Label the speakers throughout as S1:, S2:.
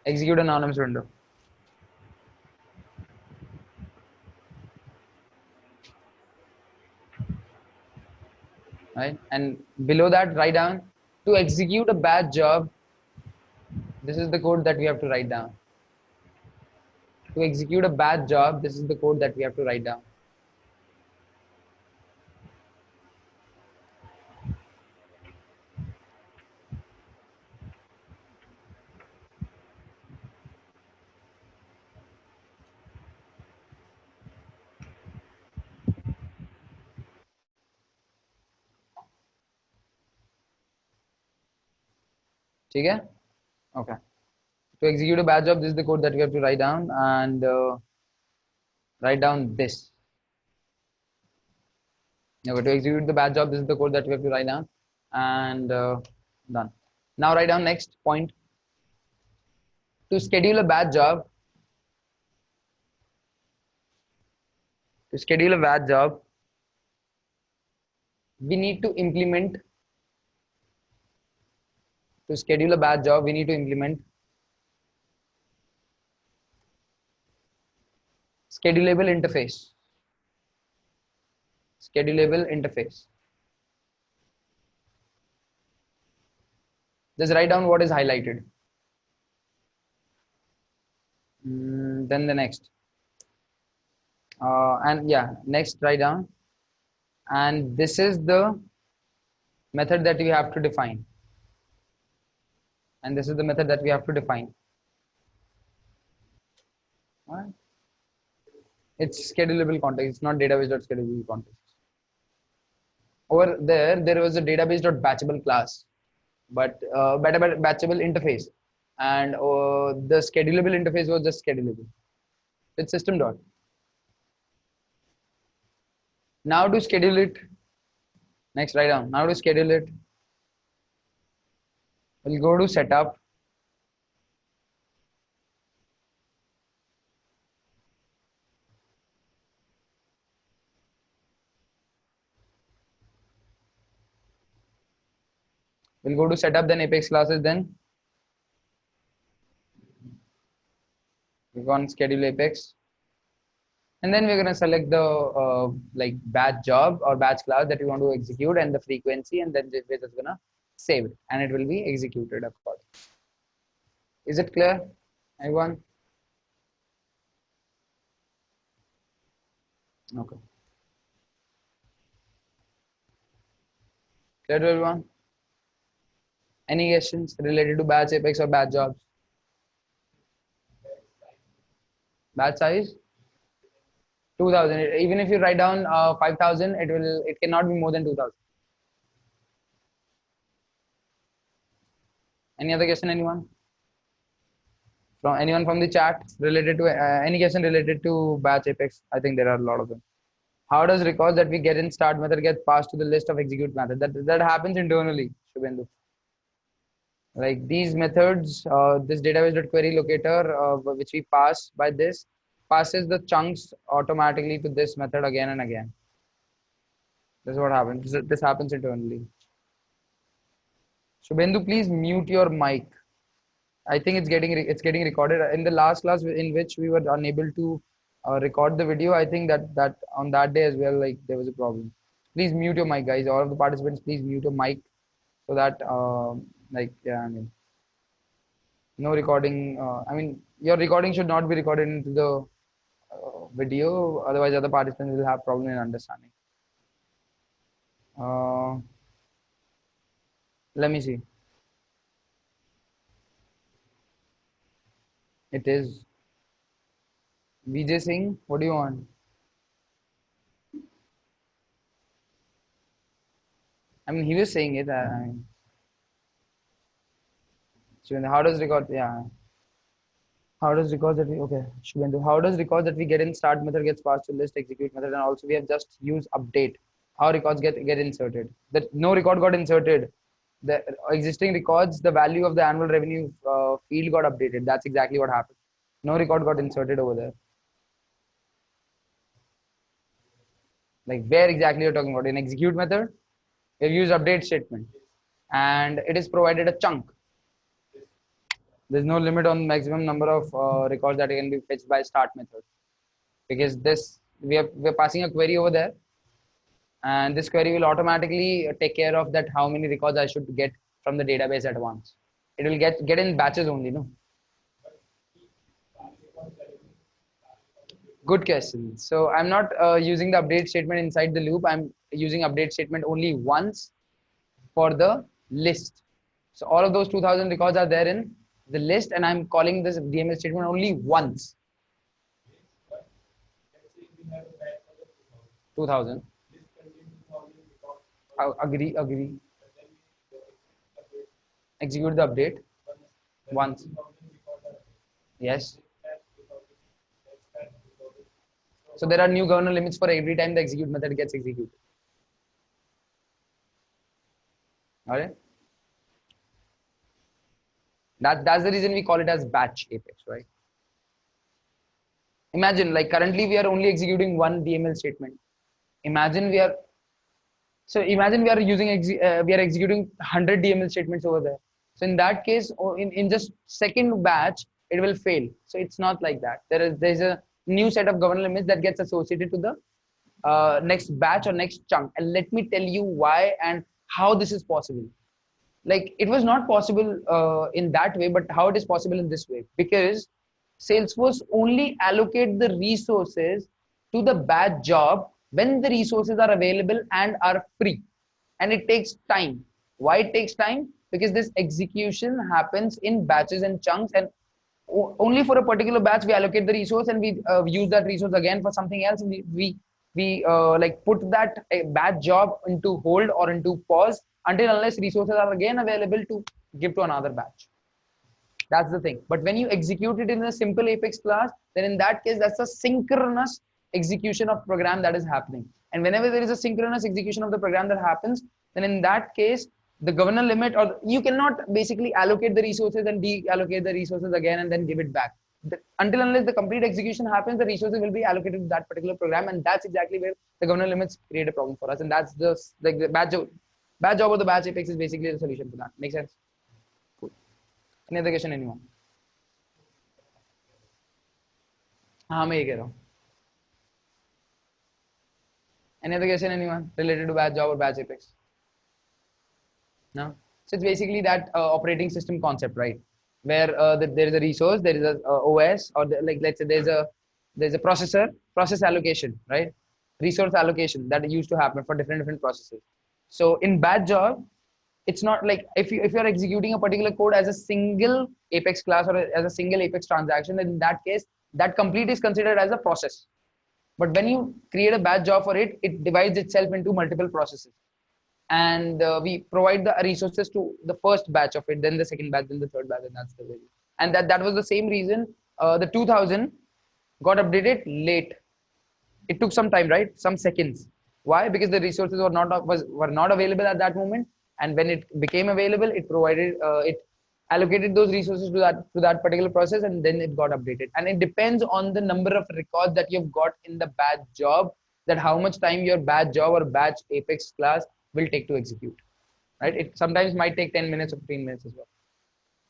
S1: Execute anonymous window. Right, and below that write down to execute a batch job. This is the code that we have to write down. To execute a batch job, this is the code that we have to write down. ठीक है? Okay. To execute a batch job, this is the code that we have to write down, and write down this. Okay, to execute the batch job, this is the code that we have to write down, and done. Now write down next point. To schedule a batch job, we need to implement. To schedule a batch job, we need to implement schedulable interface. Schedulable interface. Just write down what is highlighted. Then the next. And yeah, next write down. And this is the method that we have to define. And this is the method that we have to define. All right. It's schedulable context. It's not database.schedulable context. Over there, there was a database.batchable class, but batchable interface, and the schedulable interface was just schedulable. It's system dot. Now to schedule it. Next, write down. Now to schedule it, we'll go to setup. We'll go to setup, then Apex classes, then we're going to schedule Apex. And then we're going to select the like batch job or batch class that we want to execute and the frequency, and then we're just going to save it and it will be executed accordingly. Is it clear, everyone? Okay. Clear to everyone? Any questions related to batch Apex or batch jobs? Batch size 2000. Even if you write down 5000, it cannot be more than 2000. Any other question, anyone? From anyone from the chat related to any question related to batch Apex? I think there are a lot of them. How does records that we get in start method get passed to the list of execute method? That happens internally, Shubhendu. Like these methods, this database.query locator, which we pass by this, passes the chunks automatically to this method again and again. This is what happens. This happens internally. Shubhendu, please mute your mic. I think it's getting recorded. In the last class in which we were unable to record the video, I think that on that day as well, like there was a problem. Please mute your mic, guys. All of the participants, please mute your mic so that like yeah, I mean, no recording. I mean, your recording should not be recorded into the video. Otherwise, other participants will have problem in understanding. Let me see. It is Vijay Singh. What do you want? I mean, he was saying it. I mean, how does record? Yeah. How does record that we okay? Shubhendu, how does record that we get in start method gets passed to list execute method, and also we have just use update. How records get inserted? That no record got inserted. The existing records, the value of the annual revenue field got updated. That's exactly what happened. No record got inserted over there. Like where exactly you're talking about? In execute method, we've used update statement, and it is provided a chunk. There's no limit on maximum number of records that can be fetched by start method, because this we're passing a query over there, and this query will automatically take care of that how many records I should get from the database at once. It will get in batches only, no? Good question. So I'm not using the update statement inside the loop. I'm using update statement only once for the list. So all of those 2000 records are there in the list, and I'm calling this DML statement only once. 2000. Agree. Execute the update once. Yes. So there are new governor limits for every time the execute method gets executed. All right. That's the reason we call it as batch Apex, right? Imagine, like, currently we are only executing one DML statement. Imagine we are we are executing 100 DML statements over there. So in that case, in just second batch, it will fail. So it's not like that. There's a new set of governor limits that gets associated to the next batch or next chunk. And let me tell you why and how this is possible. Like, it was not possible in that way, but how it is possible in this way, because Salesforce only allocate the resources to the batch job when the resources are available and are free, and it takes time. Why it takes time? Because this execution happens in batches and chunks, and only for a particular batch we allocate the resource, and we use that resource again for something else, and we like put that batch job into hold or into pause until unless resources are again available to give to another batch. That's the thing. But when you execute it in a simple Apex class, then in that case, that's a synchronous execution of program that is happening. And whenever there is a synchronous execution of the program that happens, then in that case, the governor limit, or you cannot basically allocate the resources and deallocate the resources again and then give it back. Until unless the complete execution happens, the resources will be allocated to that particular program, and that's exactly where the governor limits create a problem for us. And that's just like the batch job or the batch Apex is basically the solution for that. Make sense? Cool. Any other question, anyone? हाँ मैं ये कह रहा हूँ. Any other question, anyone, related to batch job or batch Apex? No. So it's basically that operating system concept, right? Where there is a resource, there is a OS, or like let's say there's a process allocation, right? Resource allocation that used to happen for different processes. So in batch job, it's not like if you're executing a particular code as a single Apex class or as a single Apex transaction, then in that case, that complete is considered as a process. But when you create a batch job for it, it divides itself into multiple processes. And we provide the resources to the first batch of it, then the second batch, then the third batch, and that's the way. And that was the same reason the 2000 got updated late. It took some time, right? Some seconds. Why? Because the resources were not available at that moment, and when it became available, it provided it allocated those resources to that particular process, and then it got updated. And it depends on the number of records that you've got in the batch job, that how much time your batch job or batch Apex class will take to execute, right? It sometimes might take 10 minutes or 15 minutes as well,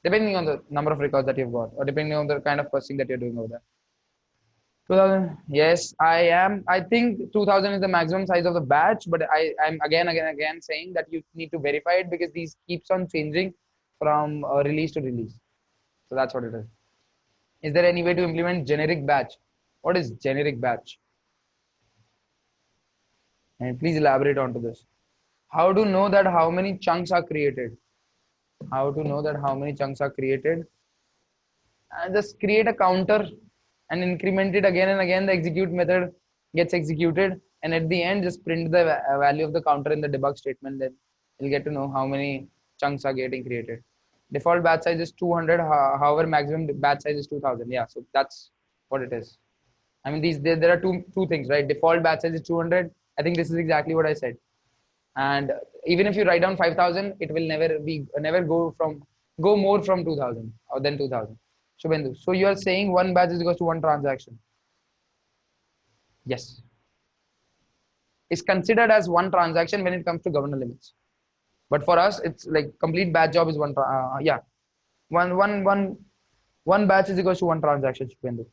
S1: depending on the number of records that you've got, or depending on the kind of processing that you're doing over there. 2000, yes, I think 2000 is the maximum size of the batch, but I'm again saying that you need to verify it, because these keeps on changing from release to release. So that's what it is. Is there any way to implement generic batch? What is generic batch? And please elaborate onto this. How to know that how many chunks are created? How to know that how many chunks are created? Just create a counter and increment it again and again. The execute method gets executed, and at the end, just print the value of the counter in the debug statement. Then you'll get to know how many chunks are getting created. Default batch size is 200. However, maximum batch size is 2000. Yeah, so that's what it is. I mean, there are two things, right? Default batch size is 200. I think this is exactly what I said. And even if you write down 5000, it will never go more from 2000 or than 2000. Shubhendu, so you are saying one batch is equals to one transaction? Yes, it's considered as one transaction when it comes to governor limits, but for us it's like complete batch job is one. Yeah, one One batch is equals to one transaction, Shubhendu.